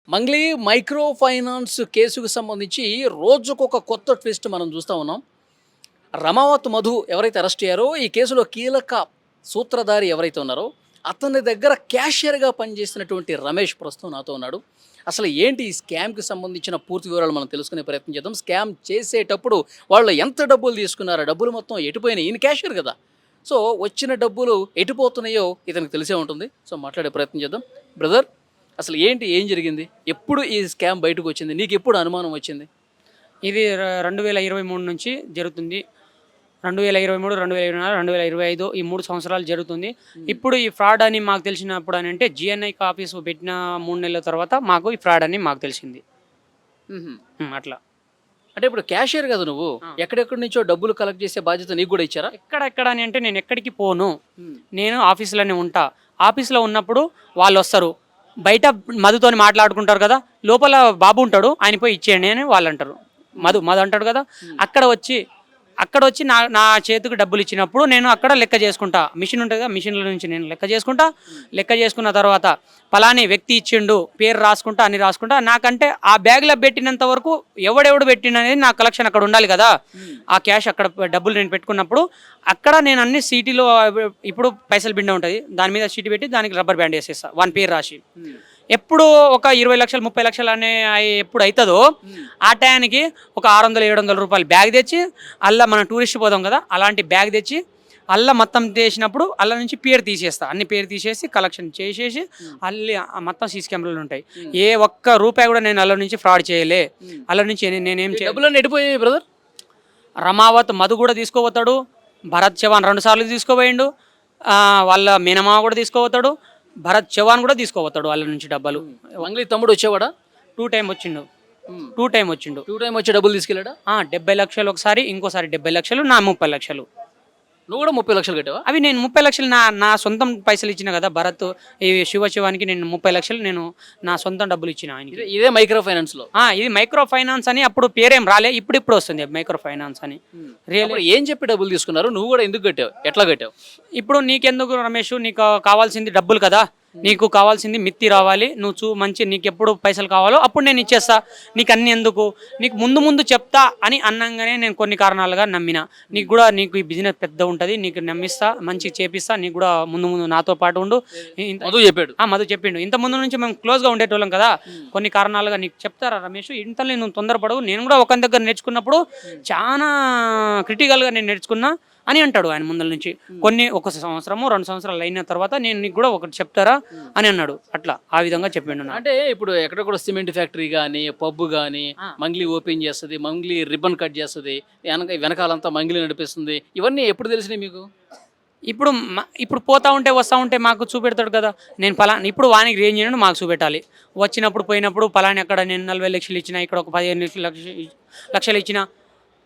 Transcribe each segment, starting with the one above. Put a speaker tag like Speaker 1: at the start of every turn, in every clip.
Speaker 1: Mangli micro finance కేసుకు సంబంధించి రోజుకొక కొత్త ట్విస్ట్ మనం చూస్తూ ఉన్నాం. రమావత్ మధు ఎవరైతే అరెస్ట్ అయ్యారో ఈ కేసులో కీలక సూత్రధారి ఎవరైతే ఉన్నారో అతని దగ్గర క్యాషియర్గా పనిచేసినటువంటి రమేష్ ప్రస్తుతం నాతో ఉన్నాడు. అసలు ఏంటి ఈ స్కామ్కి సంబంధించిన పూర్తి వివరాలు మనం తెలుసుకునే ప్రయత్నం చేద్దాం. స్కామ్ చేసేటప్పుడు వాళ్ళు ఎంత డబ్బులు తీసుకున్నారో, డబ్బులు మొత్తం ఎటుపోయినాయి, ఈయన క్యాషియర్ కదా, సో వచ్చిన డబ్బులు ఎటుపోతున్నాయో ఇతనికి తెలిసే ఉంటుంది. సో మాట్లాడే ప్రయత్నం చేద్దాం. బ్రదర్, అసలు ఏంటి, ఏం జరిగింది, ఎప్పుడు ఈ స్కామ్ బయటకు వచ్చింది, నీకు ఎప్పుడు అనుమానం వచ్చింది?
Speaker 2: ఇది 2023 నుంచి జరుగుతుంది. 2023, 2024, 2025 ఈ 3 సంవత్సరాలు జరుగుతుంది. ఇప్పుడు ఈ ఫ్రాడ్ అని మాకు తెలిసినప్పుడు అని అంటే జిఎన్ఐ ఆఫీస్ పెట్టిన 3 నెలల తర్వాత మాకు ఈ ఫ్రాడ్ అని మాకు తెలిసింది. అట్లా
Speaker 1: అంటే ఇప్పుడు క్యాషియర్ కదా నువ్వు, ఎక్కడెక్కడి నుంచో డబ్బులు కలెక్ట్ చేసే బాధ్యత నీకు కూడా ఇచ్చారా?
Speaker 2: ఎక్కడెక్కడ అని అంటే నేను ఎక్కడికి పోను, నేను ఆఫీస్లోనే ఉంటా. ఆఫీస్లో ఉన్నప్పుడు వాళ్ళు వస్తారు, బయట మధుతోని మాట్లాడుకుంటారు కదా, లోపల బాబు ఉంటాడు, ఆయన పోయి ఇచ్చేయండి అని వాళ్ళు అంటారు. మధు అంటాడు కదా, అక్కడ వచ్చి నా చేతికి డబ్బులు ఇచ్చినప్పుడు నేను అక్కడ లెక్క చేసుకుంటా. మిషన్ ఉంటుంది కదా, మిషన్ల నుంచి నేను లెక్క చేసుకున్న తర్వాత పలాని వ్యక్తి ఇచ్చిండు, పేరు రాసుకుంటా, అన్ని రాసుకుంటా. నాకంటే ఆ బ్యాగ్లో పెట్టినంత వరకు ఎవడెవడు పెట్టిననేది నా కలెక్షన్ అక్కడ ఉండాలి కదా. ఆ క్యాష్ అక్కడ డబ్బులు నేను పెట్టుకున్నప్పుడు అక్కడ నేను అన్ని సీటీలో, ఇప్పుడు పైసలు బిండ ఉంటుంది, దాని మీద సీటీ పెట్టి దానికి రబ్బర్ బ్యాండ్ వేసేస్తా, వాని పేరు రాసి. ఎప్పుడు ఒక 20 లక్షలు 30 లక్షలు అనే ఎప్పుడు అవుతుందో ఆ టయానికి ఒక 600-700 రూపాయలు బ్యాగ్ తెచ్చి, అలా మనం టూరిస్ట్ పోదాం కదా, అలాంటి బ్యాగ్ తెచ్చి అల్ల మొత్తం తీసినప్పుడు అల్ల నుంచి పేరు తీసేస్తా, అన్ని పేరు తీసేసి కలెక్షన్ చేసేసి అల్లి మొత్తం సీసీ కెమెరాలు ఉంటాయి. ఏ ఒక్క రూపాయి కూడా నేను అల్ల నుంచి ఫ్రాడ్ చేయలే. అల్ల నుంచి నేనేం
Speaker 1: ఎడిపోయాయి బ్రదర్.
Speaker 2: రమావత్ మధు కూడా తీసుకోపోతాడు, భరత్ చవాన్ 2 సార్లు తీసుకోపోయిండు, వాళ్ళ మేనమావ కూడా తీసుకోపోతాడు, భరత్ చవాన్ కూడా తీసుకోపోతాడు వాళ్ళ నుంచి డబ్బులు.
Speaker 1: మంగ్లీ తమ్ముడు వచ్చేవాడా?
Speaker 2: 2 టైం వచ్చిండు. 2 టైం
Speaker 1: వచ్చి డబ్బులు తీసుకెళ్ళాడా?
Speaker 2: 70 లక్షలు ఒకసారి, ఇంకోసారి 70 లక్షలు, నా 30 లక్షలు.
Speaker 1: నువ్వు కూడా 30 లక్షలు కట్టావా?
Speaker 2: అవి నేను 30 లక్షలు నా సొంతం పైసలు ఇచ్చిన కదా. భరత్ ఈ శివానికి నేను 30 లక్షలు నేను నా సొంతం డబ్బులు ఇచ్చిన ఆయనకి.
Speaker 1: ఇదే మైక్రో ఫైనాన్స్ లో?
Speaker 2: ఇది మైక్రో ఫైనాన్స్ అని అప్పుడు పేరేం రాలే, ఇప్పుడు వస్తుంది మైక్రో ఫైనాన్స్ అని.
Speaker 1: ఏం చెప్పి డబ్బులు తీసుకున్నారు, నువ్వు కూడా ఎందుకు కట్టావు, ఎట్లా కట్టావు?
Speaker 2: ఇప్పుడు నీకెందుకు రమేష్, నీకు కావాల్సింది డబ్బులు కదా, నీకు కావాల్సింది మిత్తి రావాలి, నువ్వు మంచి నీకు ఎప్పుడు పైసలు కావాలో అప్పుడు నేను ఇచ్చేస్తా, నీకు అన్ని ఎందుకు, నీకు ముందు చెప్తా అని అన్నంగానే నేను కొన్ని కారణాలుగా నమ్మిన. నీకు ఈ బిజినెస్ పెద్ద ఉంటుంది, నీకు నమ్మిస్తా, మంచి చేపిస్తా, నీకు కూడా ముందు నాతో పాటు ఉండు. మధు చెప్పిండు. ఇంత ముందు నుంచి మేము క్లోజ్గా ఉండేటోళ్ళం కదా, కొన్ని కారణాలుగా నీకు చెప్తారా రమేష్, ఇంతలో నువ్వు తొందరపడవు, నేను కూడా ఒకరి దగ్గర నేర్చుకున్నప్పుడు చాలా క్రిటికల్గా నేను నేర్చుకున్నా అని అంటాడు ఆయన ముందల నుంచి. కొన్ని 1 సంవత్సరము 2 సంవత్సరాలు అయిన తర్వాత నేను నీకు కూడా ఒకటి చెప్తారా అని అన్నాడు. అట్లా ఆ విధంగా చెప్పిండు.
Speaker 1: అంటే ఇప్పుడు ఎక్కడ సిమెంట్ ఫ్యాక్టరీ కానీ, పబ్బు కానీ, మంగ్లీ ఓపెన్ చేస్తుంది, మంగ్లీ రిబ్బన్ కట్ చేస్తుంది, వెనకాలంతా మంగ్లీ నడిపిస్తుంది, ఇవన్నీ ఎప్పుడు తెలిసినాయి మీకు?
Speaker 2: ఇప్పుడు పోతా ఉంటే వస్తూ ఉంటే మాకు చూపెడతాడు కదా. నేను పలానా ఇప్పుడు వానికి రేంజ్ చేయను, మాకు చూపెట్టాలి. వచ్చినప్పుడు పోయినప్పుడు పలాని అక్కడ నేను 40 లక్షలు ఇచ్చిన, ఇక్కడ ఒక 15 లక్షలు ఇచ్చిన,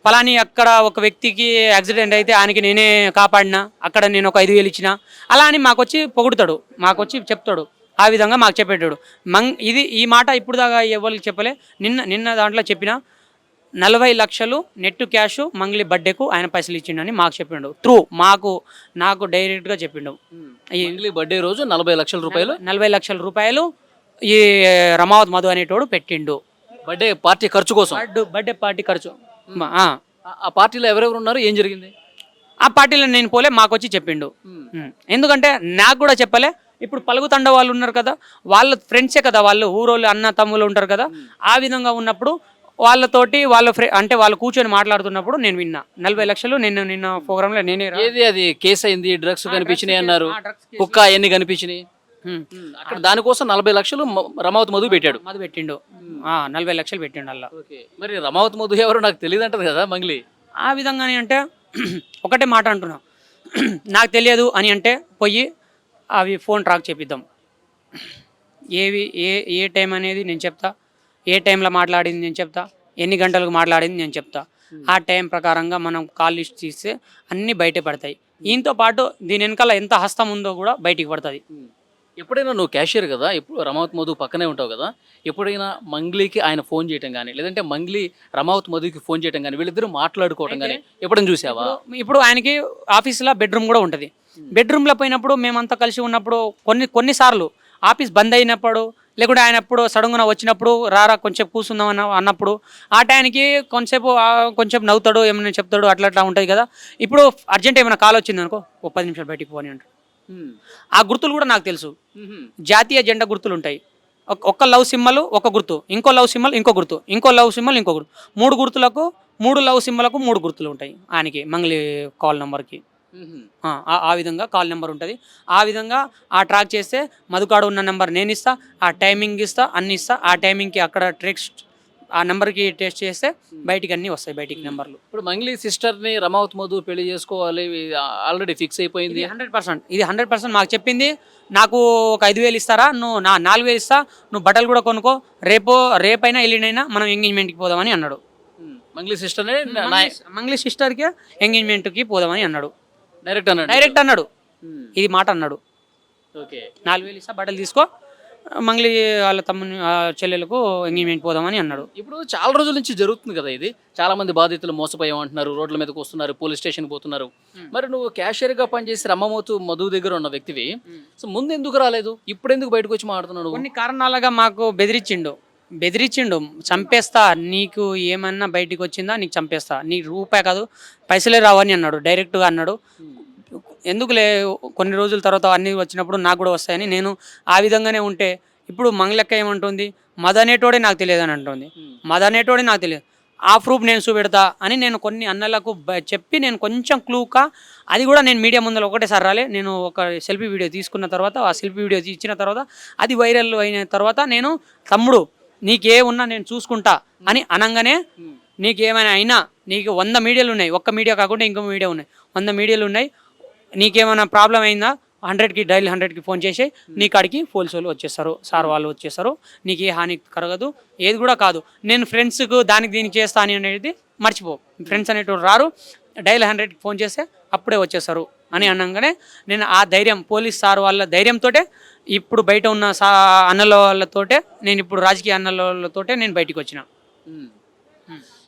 Speaker 2: పలాని అక్కడ ఒక వ్యక్తికి యాక్సిడెంట్ అయితే ఆయనకి నేనే కాపాడినా, అక్కడ నేను ఒక 5,000 ఇచ్చిన, అలా అని మాకు వచ్చి పొగుడుతాడు, మాకు వచ్చి చెప్తాడు. ఆ విధంగా మాకు చెప్పేటాడు. ఈ మాట ఇప్పుడు దాకా ఎవరికి చెప్పలే. నిన్న దాంట్లో చెప్పిన 40 లక్షలు నెట్ క్యాష్ మంగ్లీ బర్త్డేకు ఆయన పైసలు ఇచ్చిండని మాకు చెప్పిండు. నాకు డైరెక్ట్గా చెప్పిండు.
Speaker 1: ఈ బర్త్డే రోజు 40 లక్షల రూపాయలు
Speaker 2: ఈ రమావత్ మధు అనేటోడు పెట్టిండు
Speaker 1: బర్త్డే పార్టీ ఖర్చు కోసం.
Speaker 2: బర్త్డే పార్టీ ఖర్చు.
Speaker 1: ఆ పార్టీలో ఎవరెవరు ఉన్నారు, ఏం జరిగింది?
Speaker 2: ఆ పార్టీలో నేను పోలే, మాకు వచ్చి చెప్పిండు. ఎందుకంటే నాకు కూడా చెప్పలే. ఇప్పుడు పలుగుతండ వాళ్ళు ఉన్నారు కదా, వాళ్ళ ఫ్రెండ్సే కదా, వాళ్ళు ఊరోళ్ళు అన్న తమ్ముళ్ళు ఉంటారు కదా. ఆ విధంగా ఉన్నప్పుడు వాళ్ళతోటి వాళ్ళు కూర్చొని మాట్లాడుతున్నప్పుడు నేను విన్నా 40 లక్షలు నిన్న ప్రోగ్రాంలో నేనే.
Speaker 1: అది కేసు అయింది, డ్రగ్స్ కనిపించినాయి అన్నారు, కుక్క అవన్నీ కనిపించినాయి. అక్కడ దానికోసం 40 లక్షలు రమావత్ మధు పెట్టాడు.
Speaker 2: 40 లక్షలు పెట్టిండు అలా.
Speaker 1: మరి రమావత్ మధు ఎవరు నాకు తెలియదు అంటది కదా మంగ్లీ.
Speaker 2: ఆ విధంగానే అంటే ఒకటే మాట అంటున్నా, నాకు తెలియదు అని అంటే పోయి అవి ఫోన్ ట్రాక్ చేపిద్దాం. ఏ టైం అనేది నేను చెప్తా, ఏ టైంలో మాట్లాడింది నేను చెప్తా, ఎన్ని గంటలకు మాట్లాడింది నేను చెప్తా. ఆ టైం ప్రకారంగా మనం కాల్ లిస్ట్ తీస్తే అన్నీ బయట పడతాయి. దీంతో పాటు దీని వెనకాల ఎంత హస్తం ఉందో కూడా బయటికి పడుతుంది.
Speaker 1: ఎప్పుడైనా నువ్వు క్యాషియర్ కదా, ఇప్పుడు రమావత్ మధు పక్కనే ఉంటావు కదా, ఎప్పుడైనా మంగ్లీకి ఆయన ఫోన్ చేయటం కానీ, లేదంటే మంగ్లీ రమావత్ మధుకి ఫోన్ చేయటం కానీ, వీళ్ళిద్దరూ మాట్లాడుకోవటం కానీ ఎప్పుడైనా చూసావా?
Speaker 2: ఇప్పుడు ఆయనకి ఆఫీస్లో బెడ్రూమ్ కూడా ఉంటుంది. బెడ్రూమ్లో పోయినప్పుడు మేమంతా కలిసి ఉన్నప్పుడు కొన్నిసార్లు ఆఫీస్ బంద్ అయినప్పుడు లేకుంటే ఆయన ఎప్పుడు సడన్గా వచ్చినప్పుడు రారా కొంచెం కూర్చుందాం అన్నప్పుడు ఆ టైంకి కొంచెం నవ్వుతాడు, ఏమైనా చెప్తాడు, అట్లా ఉంటుంది కదా. ఇప్పుడు అర్జెంట్ ఏమైనా కాల్ వచ్చింది అనుకో, ఓ 10 నిమిషాలు బయటికి పోని అంటాడు. ఆ గుర్తులు కూడా నాకు తెలుసు. జాతీయ జెండా గుర్తులు ఉంటాయి. ఒక్క లవ్ సింబల్ ఒక గుర్తు, ఇంకో లవ్ సింబల్ ఇంకో గుర్తు, ఇంకో లవ్ సింబల్ ఇంకో గుర్తు, 3 గుర్తులకు 3 లవ్ సింబల్కు 3 గుర్తులు ఉంటాయి ఆయనకి, మంగళి కాల్ నెంబర్కి. ఆ విధంగా కాల్ నెంబర్ ఉంటుంది. ఆ విధంగా ఆ ట్రాక్ చేస్తే మధుకాడు ఉన్న నెంబర్ నేను ఇస్తా, ఆ టైమింగ్ ఇస్తా, అన్ని ఇస్తా. ఆ టైమింగ్కి అక్కడ టెక్స్ట్ ఆ నెంబర్కి టెస్ట్ చేస్తే బయటికి అన్నీ వస్తాయి, బయటికి నెంబర్లు.
Speaker 1: ఇప్పుడు మంగ్లీ సిస్టర్ని రమావత్ మధు పెళ్లి చేసుకోవాలి ఆల్రెడీ ఫిక్స్ అయిపోయింది.
Speaker 2: 100% ఇది 100% మాకు చెప్పింది. నాకు ఒక 5,000 ఇస్తారా, నువ్వు 4,000 ఇస్తా, నువ్వు బట్టలు కూడా కొనుక్కో, రేపైనా ఎల్లుండైనా మనం ఎంగేజ్మెంట్కి పోదామని అన్నాడు.
Speaker 1: మంగ్లీ సిస్టర్నే
Speaker 2: మంగ్లీ సిస్టర్కి ఎంగేజ్మెంట్కి పోదామని అన్నాడు.
Speaker 1: డైరెక్ట్
Speaker 2: అన్నాడు. ఇది మాట అన్నాడు.
Speaker 1: ఓకే,
Speaker 2: 4,000 ఇస్తా, బట్టలు తీసుకో, మంగ్లీ వాళ్ళ తమ్ముని చెల్లెలకు ఎంగేజ్మెంట్ పోదామని అన్నాడు.
Speaker 1: ఇప్పుడు చాలా రోజుల నుంచి జరుగుతుంది కదా ఇది. చాలా మంది బాధితులు మోసపోయామంటున్నారు, రోడ్ల మీదకి వస్తున్నారు, పోలీస్ స్టేషన్కి పోతున్నారు. మరి నువ్వు క్యాషియర్గా పనిచేసి రమ్మమోతు మధు దగ్గర ఉన్న వ్యక్తివి, సో ముందు ఎందుకు రాలేదు, ఇప్పుడు ఎందుకు బయటకు వచ్చి మాట్లాడుతున్నాడు?
Speaker 2: కొన్ని కారణాలుగా మాకు బెదిరించిండు, చంపేస్తా, నీకు ఏమన్నా బయటికి వచ్చిందా నీకు చంపేస్తా, నీకు రూపాయి కాదు పైసలే రావని అన్నాడు, డైరెక్ట్గా అన్నాడు. ఎందుకులే కొన్ని రోజుల తర్వాత అన్నీ వచ్చినప్పుడు నాకు కూడా వస్తాయని నేను ఆ విధంగానే ఉంటే, ఇప్పుడు మంగళక్క ఏమంటుంది, మద అనేటోడే నాకు తెలియదు అని అంటుంది. మద అనేటోడే నాకు తెలియదు, ఆ ప్రూఫ్ నేను చూపెడతా అని నేను కొన్ని అన్నలకు చెప్పి నేను కొంచెం క్లూకా, అది కూడా నేను మీడియా ముందర ఒకటేసారి రాలే. నేను ఒక సెల్ఫీ వీడియో తీసుకున్న తర్వాత, ఆ సెల్ఫీ వీడియో ఇచ్చిన తర్వాత, అది వైరల్ అయిన తర్వాత, నేను తమ్ముడు నీకే ఉన్నా నేను చూసుకుంటా అని అనగానే, నీకేమైనా అయినా నీకు 100 మీడియాలు ఉన్నాయి, ఒక్క మీడియా కాకుండా ఇంకో మీడియా ఉన్నాయి, 100 మీడియాలు ఉన్నాయి, నీకేమైనా ప్రాబ్లం అయిందా 100కి డైల్ 100కి ఫోన్ చేసి నీ కాడికి పోలీసు వాళ్ళు వచ్చేస్తారు, సార్ వాళ్ళు వచ్చేస్తారు, నీకు ఏ హాని కరగదు, ఏది కూడా కాదు. నేను ఫ్రెండ్స్కు దానికి దీనికి చేస్తా అని అనేది మర్చిపో, ఫ్రెండ్స్ అనేటువంటి రారు, డైల్ 100కి ఫోన్ చేస్తే అప్పుడే వచ్చేస్తారు అని అనగానే నేను ఆ ధైర్యం, పోలీస్ సార్ వాళ్ళ ధైర్యంతో ఇప్పుడు బయట ఉన్న అన్నల వాళ్ళతోటే, నేను ఇప్పుడు రాజకీయ అన్నల వాళ్ళతోటే నేను బయటికి వచ్చిన.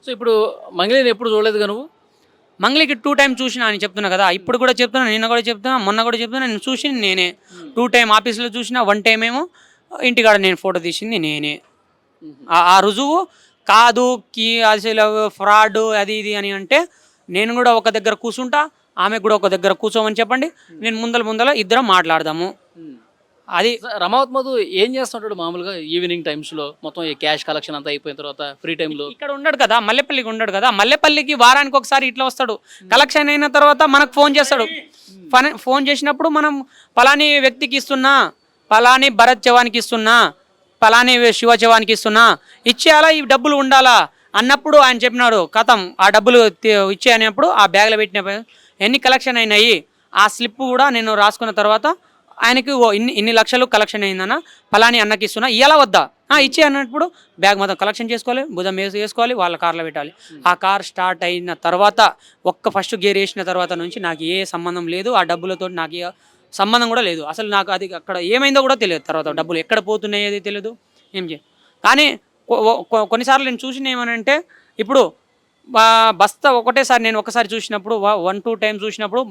Speaker 1: సో ఇప్పుడు మంగళీని ఎప్పుడు చూడలేదుగా నువ్వు?
Speaker 2: మంగళికి 2 టైమ్స్ చూసినా అని చెప్తున్నా కదా, ఇప్పుడు కూడా చెప్తున్నా, నిన్న కూడా చెప్తున్నా, మొన్న కూడా చెప్తున్నా, నేను చూసి నేనే 2 టైమ్ ఆఫీస్లో చూసిన, 1 టైం ఏమో ఇంటికాడ నేను ఫోటో తీసింది నేనే. ఆ రుజువు కాదు అసలు ఫ్రాడ్ అది ఇది అని అంటే, నేను కూడా ఒక దగ్గర కూర్చుంటా, ఆమె కూడా ఒక దగ్గర కూర్చోమని చెప్పండి, నేను ముందల ఇద్దరం మాట్లాడదాము. అది
Speaker 1: రమావత్ మధు ఏం చేస్తుంటాడు మామూలుగా ఈవినింగ్ టైమ్స్లో, మొత్తం ఈ క్యాష్ కలెక్షన్ అంతా అయిపోయిన తర్వాత ఫ్రీ టైంలో?
Speaker 2: ఇక్కడ ఉండడు కదా, మల్లెపల్లికి ఉండడు కదా, మల్లెపల్లికి వారానికి ఒకసారి ఇట్లా వస్తాడు, కలెక్షన్ అయిన తర్వాత మనకు ఫోన్ చేస్తాడు. ఫోన్ చేసినప్పుడు మనం పలాని వ్యక్తికి ఇస్తున్నా, పలాని భరత్ చవానికి ఇస్తున్నా, పలాని శివ చవానికి ఇస్తున్నా, ఇచ్చేయాలా, ఈ డబ్బులు ఉండాలా అన్నప్పుడు ఆయన చెప్పినాడు, కథం ఆ డబ్బులు ఇచ్చే అనేప్పుడు ఆ బ్యాగ్లో పెట్టిన ఎన్ని కలెక్షన్ అయినాయి ఆ స్లిప్ కూడా నేను రాసుకున్న తర్వాత ఆయనకి ఇన్ని లక్షలు కలెక్షన్ అయిందన్న, పలాని అన్నకి ఇస్తున్నా, ఇలా వద్దా ఇచ్చే అన్నప్పుడు బ్యాగ్ మొత్తం కలెక్షన్ చేసుకోవాలి, భుజం వేసుకోవాలి, వాళ్ళ కార్లో పెట్టాలి. ఆ కార్ స్టార్ట్ అయిన తర్వాత ఫస్ట్ గేర్ వేసిన తర్వాత నుంచి నాకు ఏ సంబంధం లేదు, ఆ డబ్బులతో నాకు ఏ సంబంధం కూడా లేదు అసలు. నాకు అది అక్కడ ఏమైందో కూడా తెలియదు, తర్వాత డబ్బులు ఎక్కడ పోతున్నాయి తెలియదు, ఏం కానీ కొన్నిసార్లు నేను చూసిన ఏమనంటే, ఇప్పుడు బస్తా ఒకటేసారి నేను ఒకసారి చూసినప్పుడు 1-2 టైమ్స్ చూసినప్పుడు,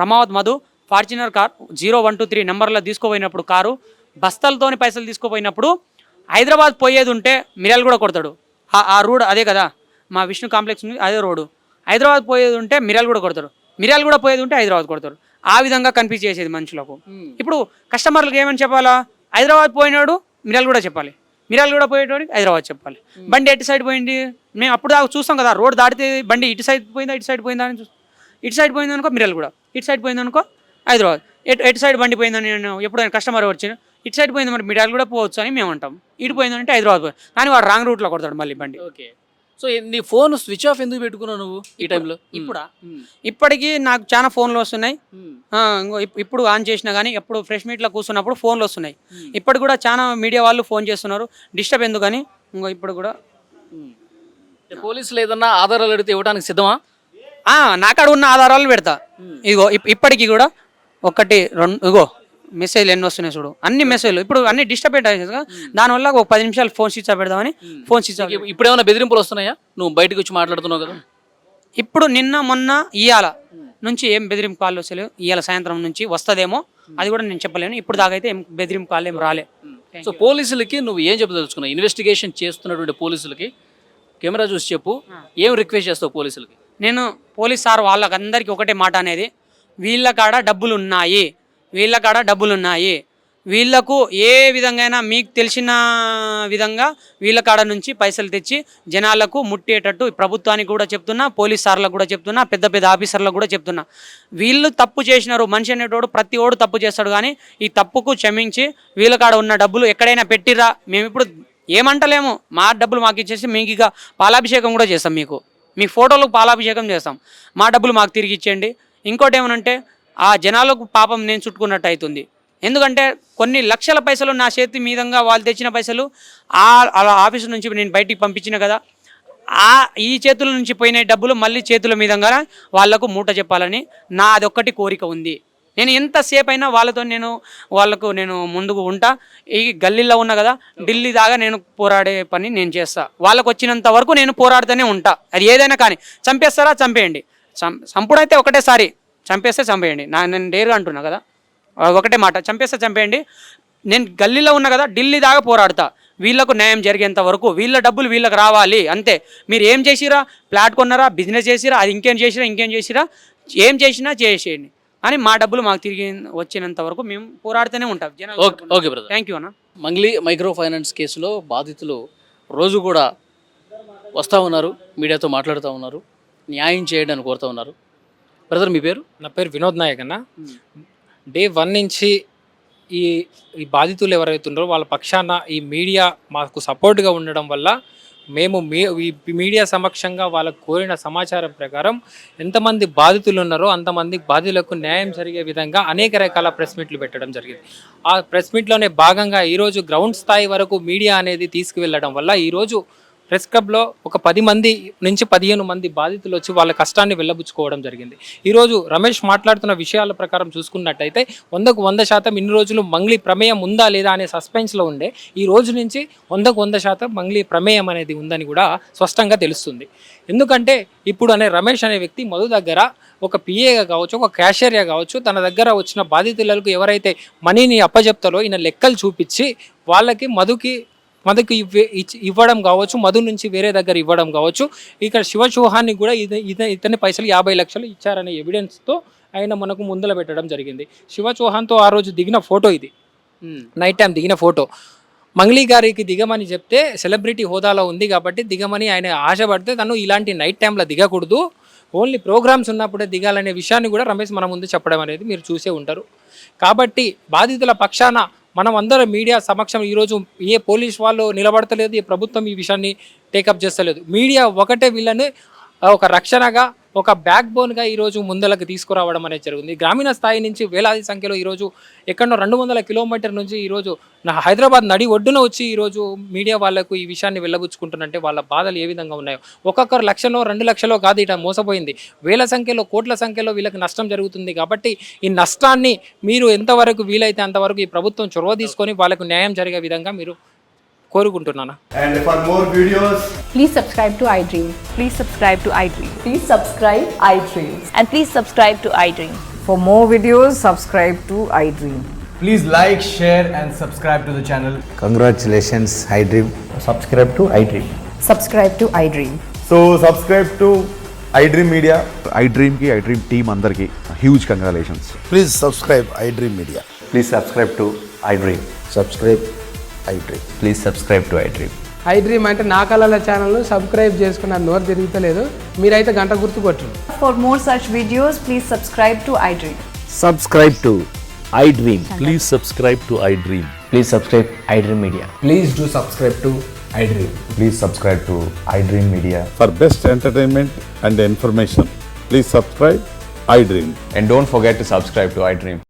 Speaker 2: రమావత్ మధు ఫార్చునర్ కార్ 0123 నెంబర్లో తీసుకుపోయినప్పుడు, కారు బస్తాలతోని పైసలు తీసుకుపోయినప్పుడు, హైదరాబాద్ పోయేది ఉంటే మిర్యాల కూడా కొడతాడు. ఆ రోడ్ అదే కదా, మా విష్ణు కాంప్లెక్స్ ఉంది అదే రోడ్డు, హైదరాబాద్ పోయేది ఉంటే మిర్యాల కూడా కొడతాడు, మిర్యాల కూడా పోయేది ఉంటే హైదరాబాద్ కొడతాడు. ఆ విధంగా కన్ఫ్యూజ్ చేసేది మనుషులకు. ఇప్పుడు కస్టమర్లకు ఏమని చెప్పాలా, హైదరాబాద్ పోయినాడు మిర్యాల కూడా చెప్పాలి, మిర్యాల కూడా పోయేటోడికి హైదరాబాద్ చెప్పాలి. బండి ఎటు సైడ్ పోయింది మేము అప్పుడు దాకా చూస్తాం కదా, రోడ్ దాటితే బండి ఇటు సైడ్ పోయిందా ఇటు సైడ్ పోయిందా అని చూస్తాం. ఇటు సైడ్ పోయింది అనుకో మిర్యాల కూడా, ఇటు సైడ్ పోయింది అనుకో హైదరాబాద్. ఎటు సైడ్ బండి పోయిందని నేను ఎప్పుడైనా కస్టమర్ వచ్చిన ఇటు సైడ్ పోయింది మరి మిర్యాల కూడా పోవచ్చు అని మేము అంటాం, ఇటు పోయిందంటే హైదరాబాద్ పోయి, కానీ వాడు రాంగ్ రూట్లో కొడతాడు మళ్ళీ బండి.
Speaker 1: ఓకే, సో నీ ఫోన్ స్విచ్ ఆఫ్ ఎందుకు పెట్టుకున్నావు నువ్వు ఈ టైంలో?
Speaker 2: ఇప్పటికీ నాకు చాలా ఫోన్లు వస్తున్నాయి, ఇప్పుడు ఆన్ చేసినా కానీ ఎప్పుడు ఫ్రెష్ మీట్లో కూర్చున్నప్పుడు ఫోన్లు వస్తున్నాయి. ఇప్పుడు కూడా చాలా మీడియా వాళ్ళు ఫోన్ చేస్తున్నారు, డిస్టర్బ్ ఎందుకని. ఇప్పుడు కూడా
Speaker 1: పోలీసులు ఏదన్నా ఆధారాలు అడిగితే ఇవ్వడానికి సిద్ధమా?
Speaker 2: నాకాడ ఉన్న ఆధారాలు పెడతా. ఇగో ఇప్పటికీ కూడా 1, 2 ఇగో మెసేజ్లు ఎన్ని వస్తున్నాయి చూడు, అన్ని మెసేజ్లు ఇప్పుడు అన్ని డిస్టర్బ్ అవుతాయి కదా, దానివల్ల ఒక 10 నిమిషాలు ఫోన్ స్విచ్ ఆఫ్ పెడదామని ఫోన్ స్విచ్ ఆఫ్.
Speaker 1: ఇప్పుడు ఏమైనా బెదిరింపులు వస్తున్నాయా? నువ్వు బయటకు వచ్చి మాట్లాడుతున్నావు కదా.
Speaker 2: ఇప్పుడు నిన్న మొన్న ఇయ్యాల నుంచి ఏం బెదిరింపు కాల్ వచ్చలేవు. ఇవాళ సాయంత్రం నుంచి వస్తుందేమో, అది కూడా నేను చెప్పలేను. ఇప్పుడు దాకా అయితే ఏం బెదిరింపు కాల్ ఏం రాలే.
Speaker 1: సో పోలీసులకి నువ్వు ఏం చెప్పదలుచుకున్నావు? ఇన్వెస్టిగేషన్ చేస్తున్నటువంటి పోలీసులకి కెమెరా చూసి చెప్పు, ఏం రిక్వెస్ట్ చేస్తావు పోలీసులకి?
Speaker 2: నేను పోలీస్ సార్ వాళ్ళకందరికీ ఒకటే మాట అనేది, వీళ్ళ కాడ డబ్బులు ఉన్నాయి, వీళ్ళకు ఏ విధంగా మీకు తెలిసిన విధంగా వీళ్ళ కాడ నుంచి పైసలు తెచ్చి జనాలకు ముట్టేటట్టు ప్రభుత్వానికి కూడా చెప్తున్నా, పోలీస్ సార్లకు కూడా చెప్తున్నా, పెద్ద పెద్ద ఆఫీసర్లకు కూడా చెప్తున్నా. వీళ్ళు తప్పు చేసినారు, మనిషి అనేటోడు ప్రతి ఓడు తప్పు చేస్తాడు, కానీ ఈ తప్పుకు క్షమించి వీళ్ళ కాడ ఉన్న డబ్బులు ఎక్కడైనా పెట్టిరా, మేము ఇప్పుడు ఏమంటలేము, మా డబ్బులు మాకు ఇచ్చేసి మీకు ఇక పాలాభిషేకం కూడా చేస్తాం, మీ ఫోటోలకు పాలాభిషేకం చేస్తాం, మా డబ్బులు మాకు తిరిగి ఇచ్చేయండి. ఇంకోటి ఏమనంటే ఆ జనాలకు పాపం నేను చుట్టుకున్నట్టు అవుతుంది. ఎందుకంటే కొన్ని లక్షల పైసలు నా చేతి మీదంగా వాళ్ళు తెచ్చిన పైసలు అలా ఆఫీసు నుంచి నేను బయటికి పంపించిన కదా, ఈ చేతుల నుంచి పోయిన డబ్బులు మళ్ళీ చేతుల మీదంగా వాళ్లకు మూట చెప్పాలని నా అదొక్కటి కోరిక ఉంది. నేను ఎంతసేపు అయినా వాళ్ళకు నేను ముందుకు ఉంటా. ఈ గల్లీలో ఉన్నా కదా, ఢిల్లీ దాకా నేను పోరాడే పని నేను చేస్తా. వాళ్ళకు వచ్చినంత వరకు నేను పోరాడుతూనే ఉంటా. అది ఏదైనా కానీ చంపేస్తారా చంపేయండి, చంపుడైతే ఒకటేసారి, చంపేస్తే చంపేయండి. నేను డేరుగా అంటున్నా కదా, ఒకటే మాట, చంపేస్తే చంపేయండి. నేను గల్లీలో ఉన్నా కదా, ఢిల్లీ దాకా పోరాడతా. వీళ్ళకు న్యాయం జరిగేంత వరకు వీళ్ళ డబ్బులు వీళ్ళకి రావాలి అంతే. మీరు ఏం చేసిరా, ప్లాట్ కొన్నారా, బిజినెస్ చేసిరా, అది ఇంకేం చేసిరా, ఏం చేసినా చేసేయండి, అని మా డబ్బులు మాకు తిరిగి వచ్చినంత వరకు మేము పోరాడుతూనే ఉంటాం.
Speaker 1: ఓకే బ్రదర్,
Speaker 2: థ్యాంక్ యూ అన్న.
Speaker 1: మంగ్లీ మైక్రో ఫైనాన్స్ కేసులో బాధితులు రోజు కూడా వస్తూ ఉన్నారు, మీడియాతో మాట్లాడుతూ ఉన్నారు, న్యాయం చేయడానికి కోరుతూ ఉన్నారు. బ్రదర్ మీ పేరు?
Speaker 3: నా పేరు వినోద్ నాయక్ అన్న. డే 1 నుంచి ఈ బాధితులు ఎవరైతే ఉన్నారో వాళ్ళ పక్షాన ఈ మీడియా మాకు సపోర్ట్గా ఉండడం వల్ల మేము ఈ మీడియా సమక్షంగా వాళ్ళకు కోరిన సమాచారం ప్రకారం ఎంతమంది బాధితులు ఉన్నారో అంతమంది బాధితులకు న్యాయం జరిగే విధంగా అనేక రకాల ప్రెస్ మీట్లు పెట్టడం జరిగింది. ఆ ప్రెస్ మీట్లోనే భాగంగా ఈరోజు గ్రౌండ్ స్థాయి వరకు మీడియా అనేది తీసుకువెళ్ళడం వల్ల ఈరోజు ప్రెస్ క్లబ్లో ఒక 10 మంది నుంచి 15 మంది బాధితులు వచ్చి వాళ్ళ కష్టాన్ని వెళ్ళబుచ్చుకోవడం జరిగింది. ఈరోజు రమేష్ మాట్లాడుతున్న విషయాల ప్రకారం చూసుకున్నట్టయితే 100కు 100% ఇన్ని రోజులు మంగ్లీ ప్రమేయం ఉందా లేదా అనే సస్పెన్స్లో ఉండే, ఈ రోజు నుంచి 100కు 100% మంగ్లీ ప్రమేయం అనేది ఉందని కూడా స్పష్టంగా తెలుస్తుంది. ఎందుకంటే ఇప్పుడు రమేష్ అనే వ్యక్తి మధు దగ్గర ఒక పిఏగా కావచ్చు, ఒక క్యాషియర్గా కావచ్చు, తన దగ్గర వచ్చిన బాధితులకు ఎవరైతే మనీని అప్పచెప్తారో ఈయన లెక్కలు చూపించి వాళ్ళకి మధుకి ఇవ్వడం కావచ్చు, మధు నుంచి వేరే దగ్గర ఇవ్వడం కావచ్చు. ఇక్కడ శివ చౌహాన్ని కూడా ఇతని పైసలు 50 లక్షలు ఇచ్చారనే ఎవిడెన్స్తో ఆయన మనకు ముందల పెట్టడం జరిగింది. శివ చౌహాన్తో ఆ రోజు దిగిన ఫోటో ఇది, నైట్ టైం దిగిన ఫోటో. మంగ్లీ గారికి దిగమని చెప్తే సెలబ్రిటీ హోదాలో ఉంది కాబట్టి దిగమని ఆయన ఆశపడితే తను ఇలాంటి నైట్ టైంలో దిగకూడదు, ఓన్లీ ప్రోగ్రామ్స్ ఉన్నప్పుడే దిగాలనే విషయాన్ని కూడా రమేష్ మన ముందు చెప్పడం అనేది మీరు చూసే ఉంటారు. కాబట్టి బాధితుల పక్షాన మనం అందరం మీడియా సమక్షం ఈరోజు ఏ పోలీస్ వాళ్ళు నిలబడతలేదు, ఏ ప్రభుత్వం ఈ విషయాన్ని టేకప్ చేస్తలేదు. మీడియా ఒకటే వీళ్ళని ఒక రక్షణగా, ఒక బ్యాక్ బోన్గా ఈరోజు ముందలకు తీసుకురావడం అనేది జరిగింది. గ్రామీణ స్థాయి నుంచి వేలాది సంఖ్యలో ఈరోజు ఎక్కడో 200 కిలోమీటర్ నుంచి ఈరోజు హైదరాబాద్ నడి ఒడ్డున వచ్చి ఈరోజు మీడియా వాళ్ళకు ఈ విషయాన్ని వెళ్ళబుచ్చుకుంటున్నంటే వాళ్ళ బాధలు ఏ విధంగా ఉన్నాయో. ఒక్కొక్కరు 1 లక్షలో 2 లక్షలో కాదు, ఇట మోసపోయింది, వేల సంఖ్యలో కోట్ల సంఖ్యలో వీళ్ళకి నష్టం జరుగుతుంది. కాబట్టి ఈ నష్టాన్ని మీరు ఎంతవరకు వీలైతే అంతవరకు ఈ ప్రభుత్వం చొరవ తీసుకొని వాళ్ళకు న్యాయం జరిగే విధంగా మీరు కోరుకుంటున్నాను.
Speaker 4: And for more videos,
Speaker 5: please subscribe to iDream.
Speaker 6: Please subscribe to iDream.
Speaker 5: Please subscribe iDream.
Speaker 6: And please subscribe to iDream.
Speaker 5: For more videos, subscribe to iDream.
Speaker 4: please like, share and subscribe to the channel.
Speaker 7: Congratulations, iDream. Subscribe to iDream.
Speaker 5: Subscribe to iDream.
Speaker 4: So subscribe to iDream Media.
Speaker 8: iDream team andarki huge congratulations.
Speaker 7: Please subscribe iDream Media.
Speaker 8: Please subscribe to iDream.
Speaker 7: Subscribe iDream.
Speaker 8: Please subscribe to iDream.
Speaker 9: iDream అంటే నా కళల ఛానల్ను subscribe చేసుకున్న నోరు తిరుగుతలేదు, మీరైతే గంట గుర్తు కొట్టండి.
Speaker 5: For more such videos, please subscribe to iDream.
Speaker 7: Subscribe to iDream.
Speaker 8: Please subscribe to iDream.
Speaker 7: Please subscribe iDream Media.
Speaker 4: Please do subscribe to iDream.
Speaker 8: Please subscribe to iDream Media.
Speaker 10: For best entertainment and information, please subscribe iDream.
Speaker 8: And don't forget to subscribe to iDream.